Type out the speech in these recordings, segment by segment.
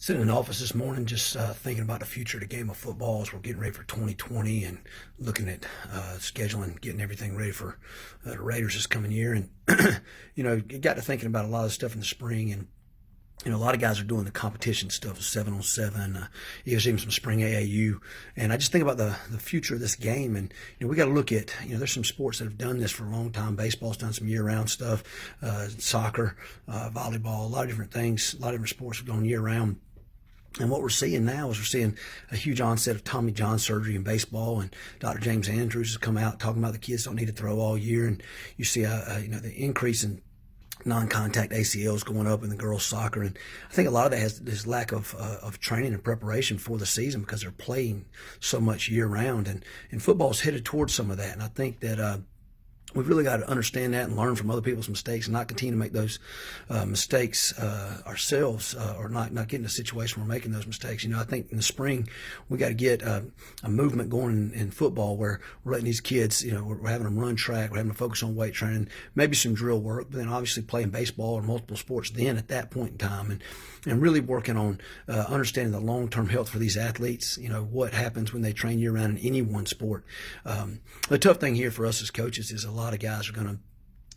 Sitting in the office this morning, just thinking about the future of the game of football as we're getting ready for 2020 and looking at scheduling, getting everything ready for the Raiders this coming year. And, it got to thinking about a lot of stuff in the spring. And, a lot of guys are doing the competition stuff, 7-on-7, even some spring AAU. And I just think about the future of this game. And, we got to look at, there's some sports that have done this for a long time. Baseball's done some year-round stuff, soccer, volleyball, a lot of different things. A lot of different sports have gone year-round. And what we're seeing now is we're seeing a huge onset of Tommy John surgery in baseball, and Dr. James Andrews has come out talking about the kids don't need to throw all year, and you see the increase in non-contact ACLs going up in the girls' soccer, and I think a lot of that has this lack of training and preparation for the season because they're playing so much year round, and football's headed towards some of that, and I think that. We've really got to understand that and learn from other people's mistakes and not continue to make those mistakes ourselves or not get in a situation where we're making those mistakes. I think in the spring we got to get a movement going in football where we're letting these kids, we're having them run track, we're having them focus on weight training, maybe some drill work, but then obviously playing baseball or multiple sports then at that point in time and really working on understanding the long-term health for these athletes, what happens when they train year-round in any one sport. The tough thing here for us as coaches is a lot of guys are going to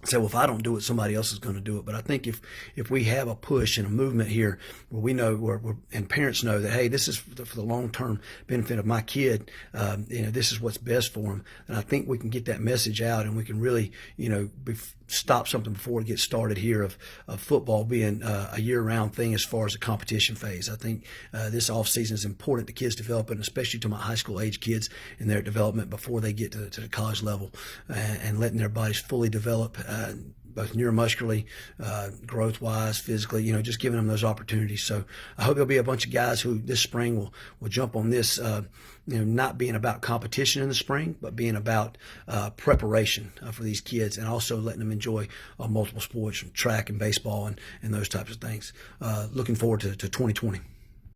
say, well, if I don't do it, somebody else is going to do it. But I think if we have a push and a movement here where we know, and parents know that, hey, this is for the long-term benefit of my kid, this is what's best for them. And I think we can get that message out and we can really, stop something before it gets started here of football being a year-round thing as far as the competition phase. I think this off-season is important to kids developing, especially to my high school age kids in their development before they get to the college level and letting their bodies fully develop both neuromuscularly, growth-wise, physically, just giving them those opportunities. So I hope there'll be a bunch of guys who this spring will jump on this, not being about competition in the spring, but being about preparation for these kids and also letting them enjoy multiple sports, track and baseball and those types of things. Looking forward to 2020.